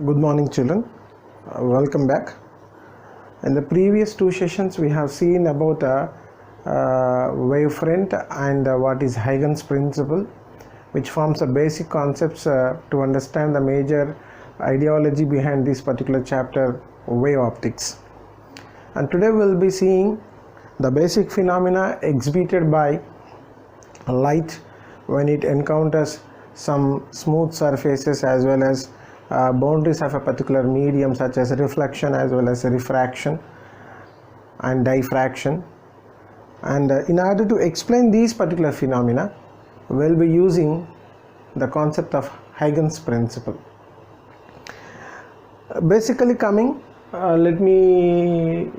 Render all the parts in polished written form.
Good morning, children. Welcome back. In the previous two sessions, we have seen about wavefront and what is Huygens principle, which forms the basic concepts to understand the major ideology behind this particular chapter, wave optics. And today we will be seeing the basic phenomena exhibited by light when it encounters some smooth surfaces as well as boundaries of a particular medium, such as reflection as well as refraction and diffraction. And in order to explain these particular phenomena, we will be using the concept of Huygens principle. Basically coming, let me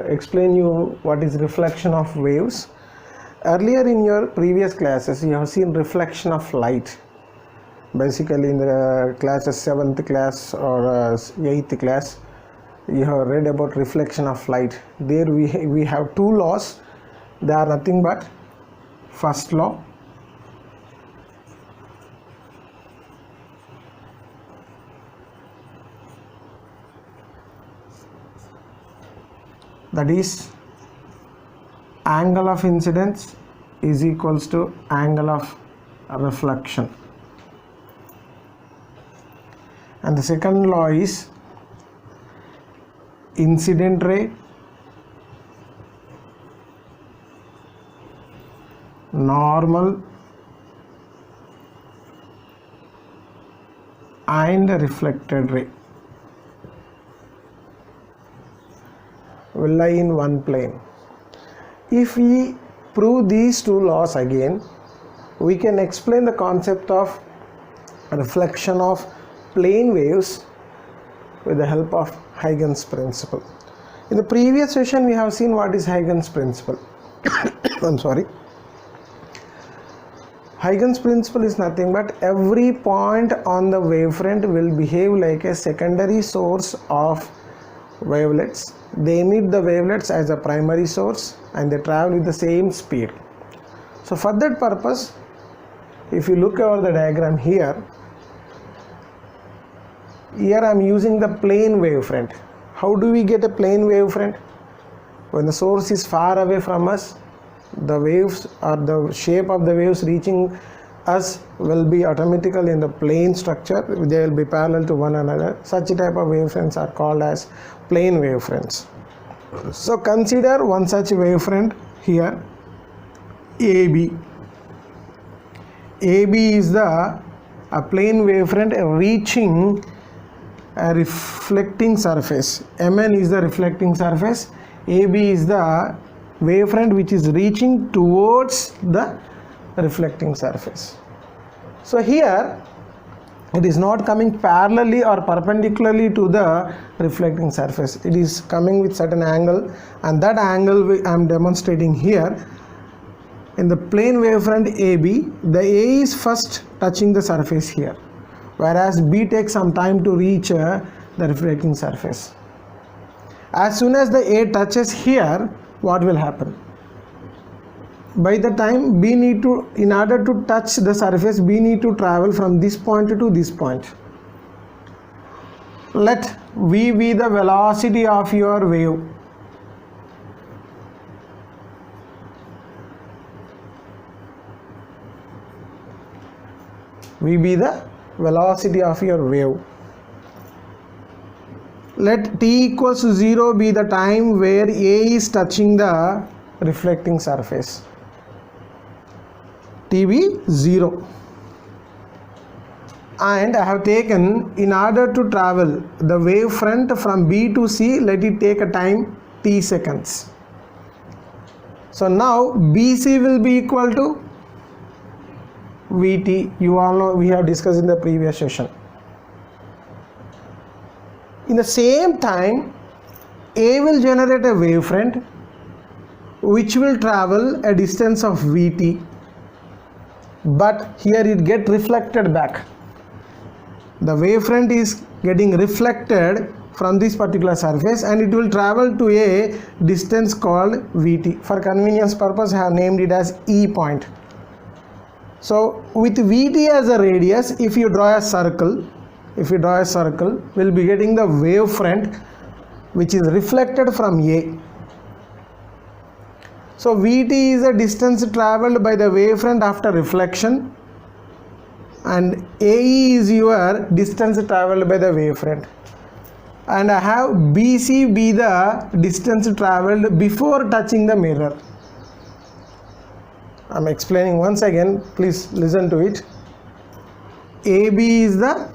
explain you what is reflection of waves. Earlier in your previous classes, you have seen reflection of light. Basically in the classes 7th class or 8th class, you have read about reflection of light. There we have two laws. They are nothing but first law that is angle of incidence is equals to angle of reflection, and the second law is incident ray normal and reflected ray will lie in one plane. If we prove these two laws again, we can explain the concept of reflection of plane waves with the help of Huygens principle. In the previous session, we have seen what is Huygens principle. I'm sorry. Huygens principle is nothing but every point on the wavefront will behave like a secondary source of wavelets. They emit the wavelets as a primary source and they travel with the same speed. So for that purpose, if you look over the diagram here I am using the plane wavefront. How do we get a plane wavefront? When the source is far away from us, the waves or the shape of the waves reaching us will be automatically in the plane structure. They will be parallel to one another. Such type of wavefronts are called as plane wavefronts. So consider one such wavefront here, AB. AB is the plane wavefront reaching a reflecting surface. MN is the reflecting surface. AB is the wavefront which is reaching towards the reflecting surface. So here it is not coming parallelly or perpendicularly to the reflecting surface. It is coming with certain angle, and that angle I am demonstrating here. In the plane wavefront AB, the A is first touching the surface here, whereas B takes some time to reach the reflecting surface. As soon as the A touches here, what will happen? By the time B need to, in order to touch the surface, B need to travel from this point to this point. Let V be the velocity of your wave. V be the velocity of your wave. Let t equals to 0 be the time where A is touching the reflecting surface. T be 0. And I have taken, in order to travel the wavefront from B to C, let it take a time t seconds. So now BC will be equal to Vt. You all know, we have discussed in the previous session. In the same time, A will generate a wavefront which will travel a distance of Vt, but here it get reflected back. The wavefront is getting reflected from this particular surface and it will travel to a distance called Vt. For convenience purpose, I have named it as E point. So with Vt as a radius, if you draw a circle, if we draw a circle, we'll be getting the wavefront which is reflected from A. So Vt is the distance traveled by the wavefront after reflection, and Ae is your distance traveled by the wavefront, and I have BC be the distance traveled before touching the mirror. I'm explaining once again, please listen to it. AB is the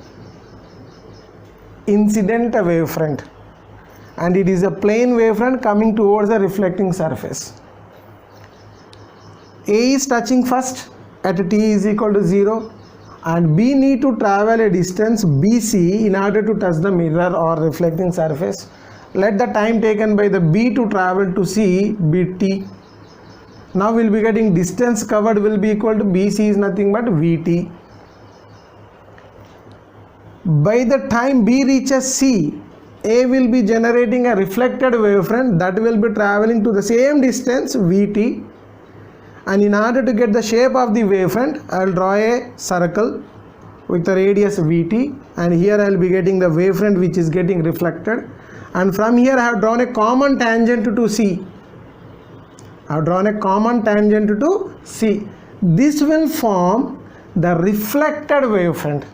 incident wavefront, and it is a plane wavefront coming towards the reflecting surface. A is touching first at t is equal to 0, and B need to travel a distance BC in order to touch the mirror or reflecting surface. Let the time taken by the B to travel to C be t. Now we'll be getting distance covered will be equal to BC is nothing but Vt. By the time B reaches C, A will be generating a reflected wavefront that will be traveling to the same distance Vt, and in order to get the shape of the wavefront, I will draw a circle with the radius Vt, and here I will be getting the wavefront which is getting reflected, and from here I have drawn a common tangent to C. I have drawn a common tangent to C. This will form the reflected wavefront.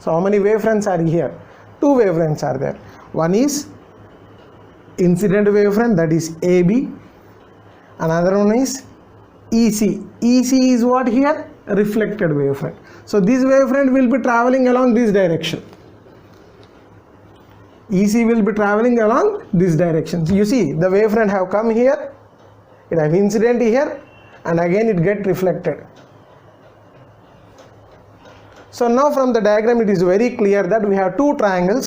So how many wavefronts are here? Two wavefronts are there. One is incident wavefront, that is AB. Another one is EC. EC is what here? Reflected wavefront. So this wavefront will be traveling along this direction. EC will be traveling along this direction. So you see the wavefront have come here, it have incident here, and again it get reflected. So now from the diagram it is very clear that we have two triangles.